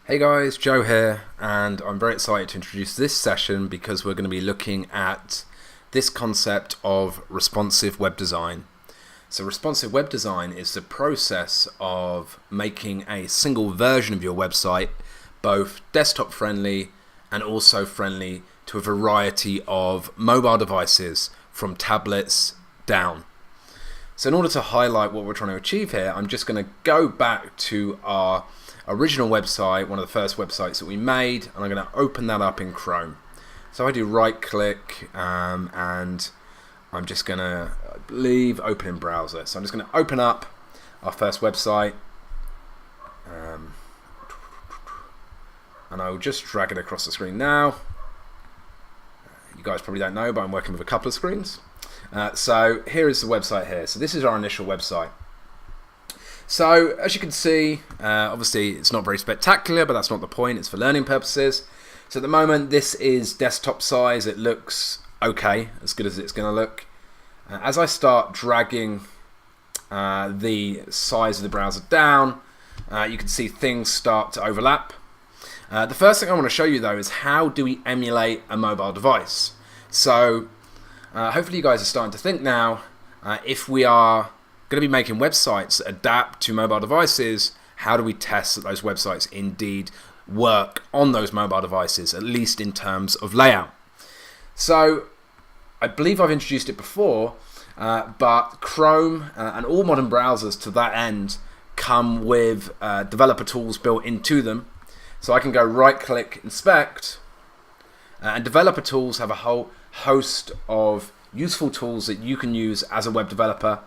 Hey guys, Joe here, and I'm very excited to introduce this session because we're going to be looking at this concept of responsive web design. So responsive web design is the process of making a single version of your website both desktop friendly and also friendly to a variety of mobile devices from tablets down. So in order to highlight what we're trying to achieve here, I'm just going to go back to our original website, one of the first websites that we made, and I'm going to open that up in Chrome. So I do right click and I'm just going to, I believe, open in browser. So I'm just going to open up our first website and I will just drag it across the screen now. You guys probably don't know, but I'm working with a couple of screens. So here is the website here. So this is our initial website. So as you can see, obviously it's not very spectacular, but that's not the point. It's for learning purposes. So at the moment, this is desktop size. It looks okay, as good as it's going to look. As I start dragging the size of the browser down, you can see things start to overlap. The first thing I want to show you though is how do we emulate a mobile device. So hopefully you guys are starting to think now, if we are going to be making websites that adapt to mobile devices, how do we test that those websites indeed work on those mobile devices, at least in terms of layout? So I believe I've introduced it before, but Chrome and all modern browsers to that end come with developer tools built into them. So I can go right click inspect, and developer tools have a whole host of useful tools that you can use as a web developer.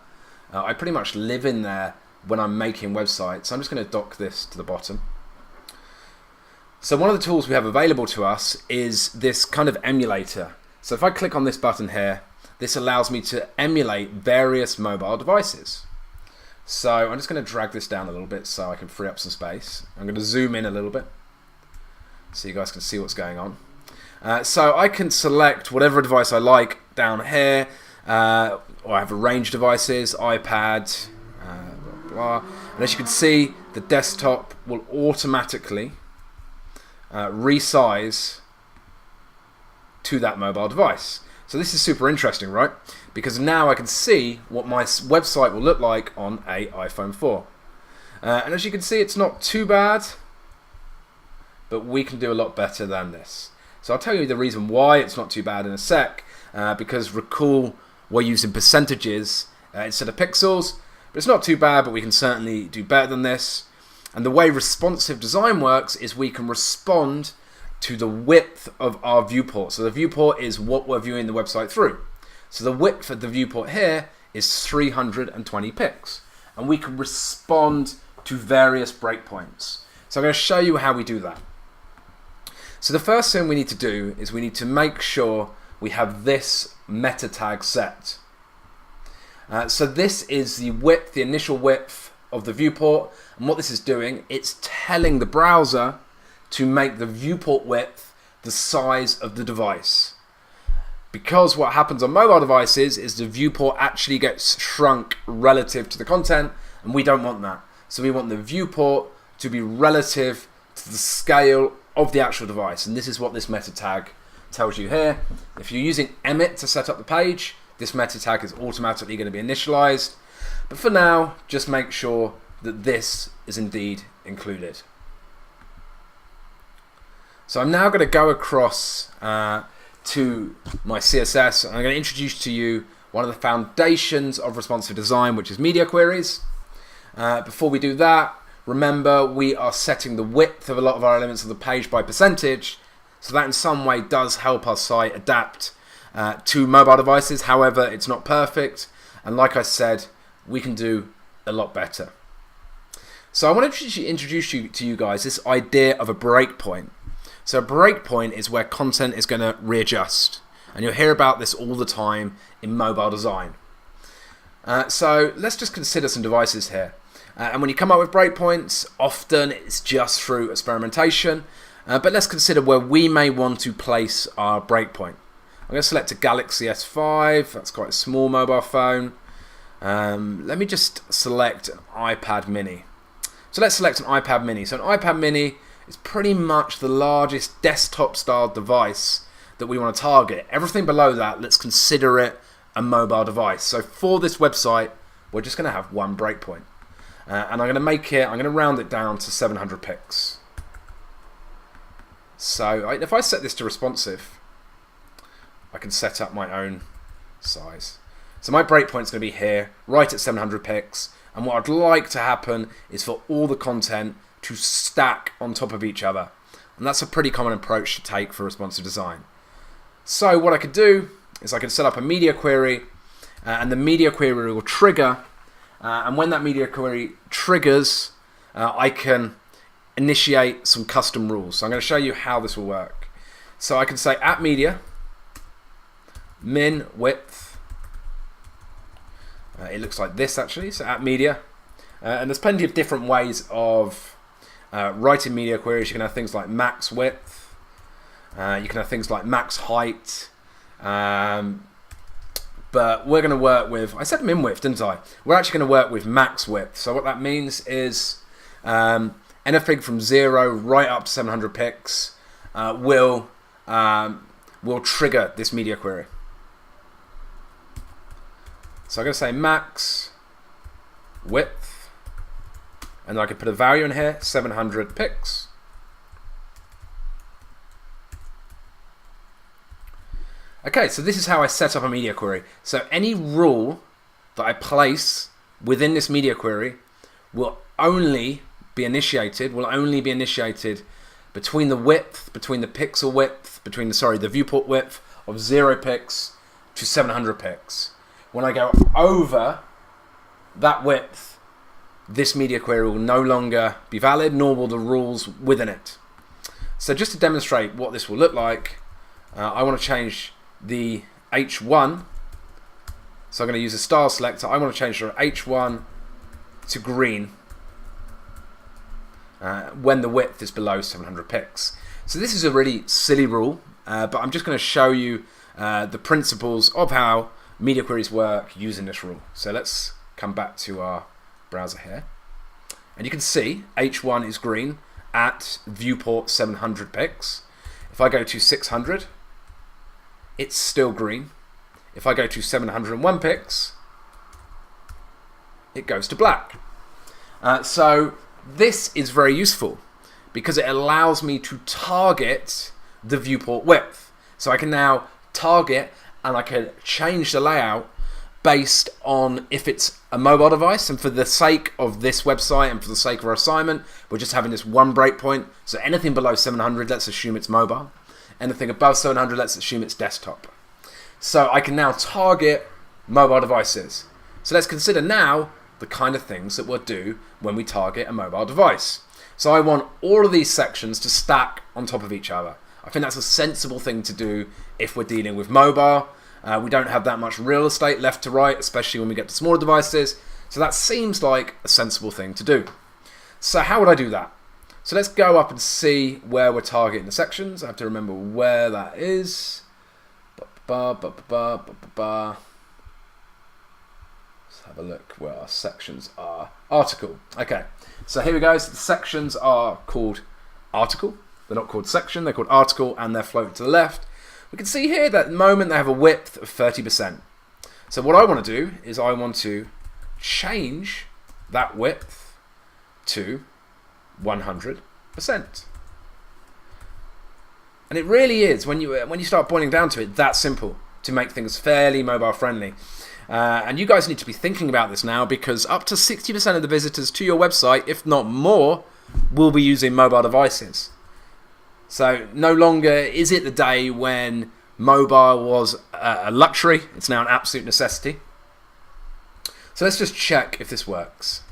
I pretty much live in there when I'm making websites. So I'm just going to dock this to the bottom. So one of the tools we have available to us is this kind of emulator. So if I click on this button here, this allows me to emulate various mobile devices. So I'm just going to drag this down a little bit so I can free up some space. I'm going to zoom in a little bit so you guys can see what's going on. So I can select whatever device I like down here. Or I have a range of devices, iPad, blah, blah. And as you can see, the desktop will automatically resize to that mobile device. So this is super interesting, right? Because now I can see what my website will look like on a iPhone 4. And as you can see, it's not too bad, but we can do a lot better than this. So I'll tell you the reason why it's not too bad in a sec, because recall we're using percentages instead of pixels, but it's not too bad, but we can certainly do better than this. And the way responsive design works is we can respond to the width of our viewport. So the viewport is what we're viewing the website through. So the width of the viewport here is 320 pixels, and we can respond to various breakpoints. So I'm going to show you how we do that. So the first thing we need to do is we need to make sure we have this meta tag set. So this is the width, the initial width of the viewport, and what this is doing, it's telling the browser to make the viewport width the size of the device. Because what happens on mobile devices is the viewport actually gets shrunk relative to the content, and we don't want that. So we want the viewport to be relative to the scale of the actual device, and this is what this meta tag tells you here. If you're using Emmet to set up the page, this meta tag is automatically going to be initialized. But for now, just make sure that this is indeed included. So I'm now going to go across to my CSS, and I'm going to introduce to you one of the foundations of responsive design, which is media queries. Before we do that, remember we are setting the width of a lot of our elements of the page by percentage. So that in some way does help our site adapt to mobile devices. However, it's not perfect. And like I said, we can do a lot better. So I want to introduce to you guys this idea of a breakpoint. So a breakpoint is where content is going to readjust. And you'll hear about this all the time in mobile design. So let's just consider some devices here. And when you come up with breakpoints, often it's just through experimentation. But let's consider where we may want to place our breakpoint. I'm going to select a Galaxy S5. That's quite a small mobile phone. Let me just select an iPad mini. So let's select an iPad mini. So an iPad mini is pretty much the largest desktop style device that we want to target. Everything below that, let's consider it a mobile device. So for this website, we're just going to have one breakpoint. And I'm going to round it down to 700 pics. So if I set this to responsive, I can set up my own size. So my breakpoint is going to be here, right at 700 pics. And what I'd like to happen is for all the content to stack on top of each other. And that's a pretty common approach to take for responsive design. So what I could do is I could set up a media query, and the media query will trigger. And when that media query triggers, I can initiate some custom rules. So I'm going to show you how this will work. So I can say at media, min width. It looks like this actually. So at media, and there's plenty of different ways of writing media queries. You can have things like max width. You can have things like max height. But we're going to work with, I said min width, didn't I? We're actually going to work with max width. So what that means is anything from 0 right up to 700 pics will trigger this media query. So I'm going to say max width, and I can put a value in here, 700 pics. Okay, so this is how I set up a media query. So any rule that I place within this media query will only be initiated between the width, between the pixel width, the viewport width of 0 pics to 700 pics. When I go over that width, this media query will no longer be valid, nor will the rules within it. So just to demonstrate what this will look like, I want to change the H1. So I'm going to use a style selector. I want to change from H1 to green when the width is below 700 pics. So this is a really silly rule, but I'm just going to show you the principles of how media queries work using this rule. So let's come back to our browser here. And you can see H1 is green at viewport 700 pics. If I go to 600, it's still green. If I go to 701 pics, it goes to black. So this is very useful because it allows me to target the viewport width. So I can now target and I can change the layout based on if it's a mobile device. And for the sake of this website and for the sake of our assignment, we're just having this one breakpoint. So anything below 700, let's assume it's mobile. Anything above 700, let's assume it's desktop. So I can now target mobile devices. So let's consider now the kind of things that we'll do when we target a mobile device. So I want all of these sections to stack on top of each other. I think that's a sensible thing to do if we're dealing with mobile. We don't have that much real estate left to right, especially when we get to smaller devices. So that seems like a sensible thing to do. So how would I do that? So let's go up and see where we're targeting the sections. I have to remember where that is. Let's have a look where our sections are. Article. Okay, so here we go. So the sections are called article. They're not called section, they're called article, and they're floating to the left. We can see here that at the moment they have a width of 30%. So what I want to do is I want to change that width to 100%. And it really is, when you start boiling down to it, that simple to make things fairly mobile friendly. And you guys need to be thinking about this now, because up to 60% of the visitors to your website, if not more, will be using mobile devices. So no longer is it the day when mobile was a luxury, it's now an absolute necessity. So let's just check if this works.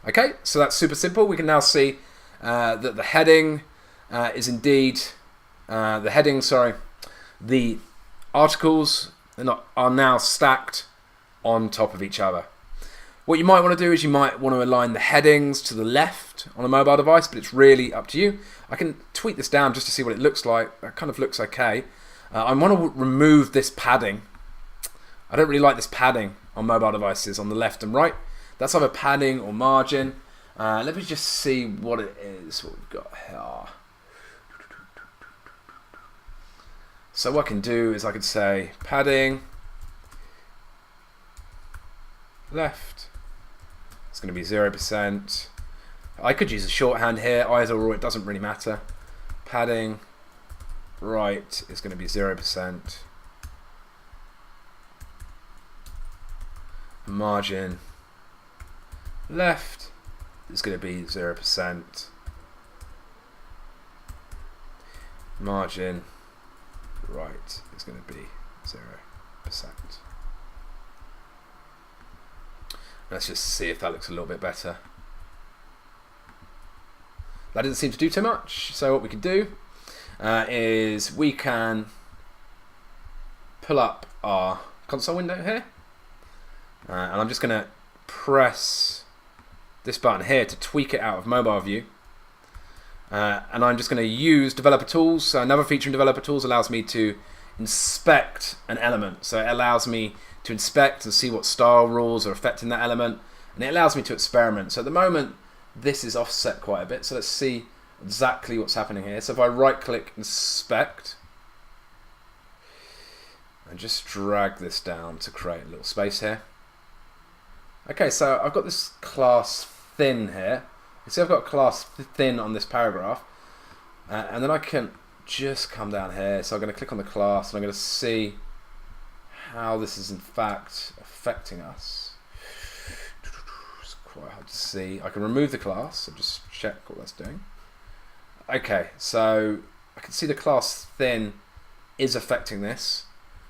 Okay, so that's super simple. We can now see that the heading is indeed, the articles are now stacked on top of each other. What you might want to do is you might want to align the headings to the left on a mobile device, but it's really up to you. I can tweak this down just to see what it looks like. That kind of looks okay. I want to remove this padding. I don't really like this padding on mobile devices on the left and right. That's either padding or margin. Let me just see what it is, what we've got here. So what I can do is I could say padding left, it's going to be 0%. I could use a shorthand here, either or, it doesn't really matter. Padding right is going to be 0%. Margin left is going to be 0%. Margin right is going to be 0%. Let's just see if that looks a little bit better. That didn't seem to do too much, so what we can do is we can pull up our console window here, and I'm just going to press this button here to tweak it out of mobile view, and I'm just going to use developer tools. So another feature in developer tools allows me to inspect an element, so it allows me to inspect and see what style rules are affecting that element, and it allows me to experiment. So at the moment this is offset quite a bit, so let's see exactly what's happening here. So if I right click inspect and just drag this down to create a little space here. Okay, so I've got this class thin here. You see I've got class thin on this paragraph, and then I can just come down here. So I'm going to click on the class and I'm going to see how this is in fact affecting us. It's quite hard to see. I can remove the class and just check what that's doing. Okay, so I can see the class thin is affecting this.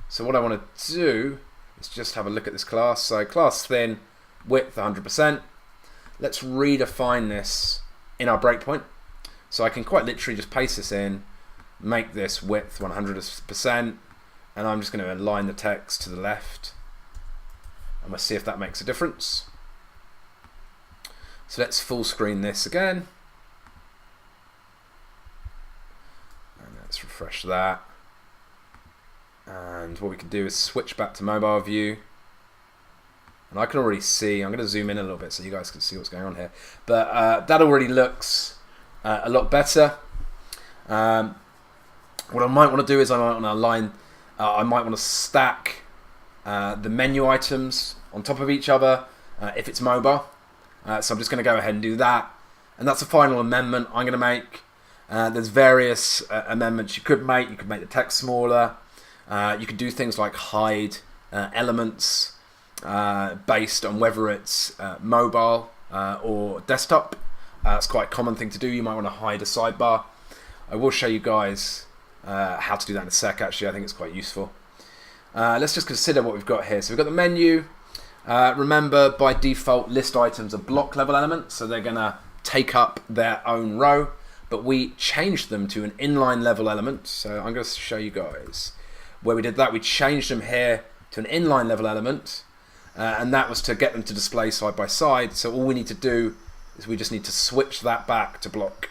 So what I want to do is just have a look at this class. So class thin, width 100%. Let's redefine this in our breakpoint. So I can quite literally just paste this in, make this width 100%, and I'm just going to align the text to the left, and we'll see if that makes a difference. So let's full screen this again, and let's refresh that. And what we can do is switch back to mobile view, and I can already see, I'm going to zoom in a little bit so you guys can see what's going on here, but that already looks a lot better. What I might want to do is I might want to align, I might want to stack the menu items on top of each other if it's mobile. So I'm just going to go ahead and do that, and that's a final amendment I'm going to make. There's various amendments you could make. You could make the text smaller. You could do things like hide elements based on whether it's mobile or desktop. It's quite a common thing to do. You might want to hide a sidebar. I will show you guys how to do that in a sec. Actually, I think it's quite useful. Let's just consider what we've got here. So we've got the menu. Remember, by default, list items are block level elements, so they're going to take up their own row, but we changed them to an inline level element. So I'm going to show you guys where we did that. We changed them here to an inline level element, and that was to get them to display side by side. So all we need to do is we just need to switch that back to block,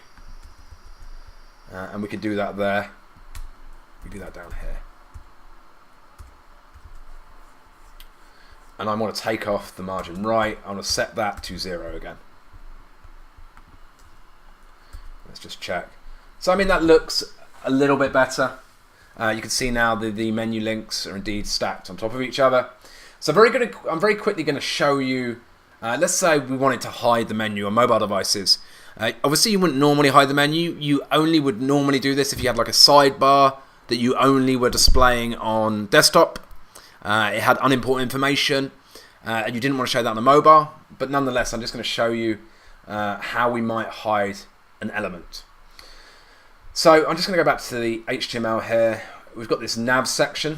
and we can do that there. We do that down here, and I want to take off the margin right. I want to set that to 0 again. Let's just check. So I mean, that looks a little bit better. You can see now the menu links are indeed stacked on top of each other. So I'm very quickly going to show you. Let's say we wanted to hide the menu on mobile devices. Obviously, you wouldn't normally hide the menu. You only would normally do this if you had like a sidebar that you only were displaying on desktop. It had unimportant information, and you didn't want to show that on the mobile. But nonetheless, I'm just going to show you how we might hide an element. So I'm just going to go back to the HTML here. We've got this nav section.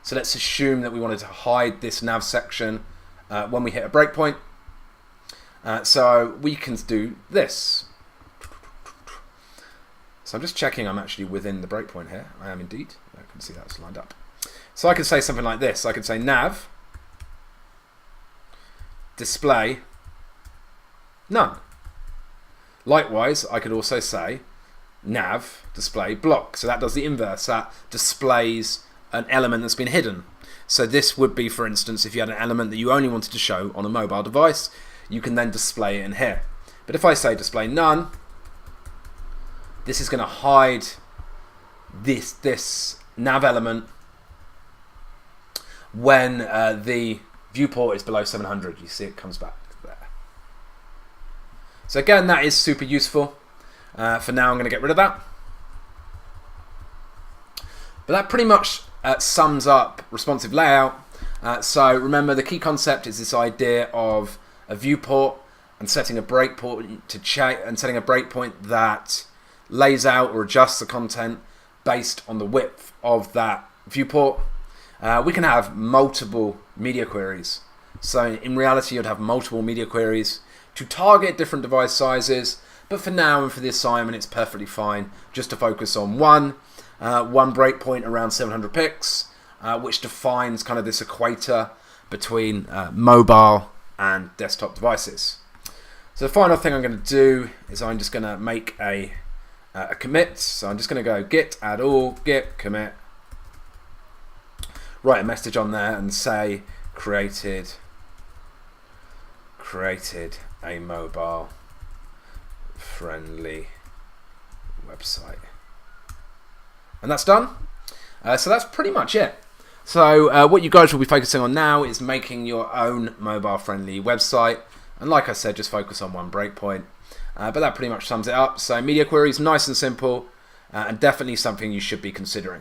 So let's assume that we wanted to hide this nav section when we hit a breakpoint. So we can do this. So I'm just checking I'm actually within the breakpoint here. I am indeed. I can see that's lined up. So I can say something like this. I can say nav display none. Likewise, I could also say nav display block. So that does the inverse. That displays an element that's been hidden. So this would be, for instance, if you had an element that you only wanted to show on a mobile device, you can then display it in here. But if I say display none, this is going to hide this nav element when the viewport is below 700. You see it comes back there. So again, that is super useful. For now, I'm going to get rid of that. But that pretty much sums up responsive layout. So remember, the key concept is this idea of a viewport and setting a breakpoint setting a breakpoint that lays out or adjusts the content based on the width of that viewport. We can have multiple media queries. So in reality, you'd have multiple media queries to target different device sizes. But for now and for the assignment, it's perfectly fine just to focus on one breakpoint around 700 pics, which defines kind of this equator between mobile and desktop devices. So the final thing I'm going to do is I'm just going to make a commit. So I'm just going to go git add all, git commit, write a message on there and say created a mobile friendly website. And that's done. So that's pretty much it. So what you guys will be focusing on now is making your own mobile friendly website. And like I said, just focus on one breakpoint. But that pretty much sums it up. So media queries, nice and simple, and definitely something you should be considering.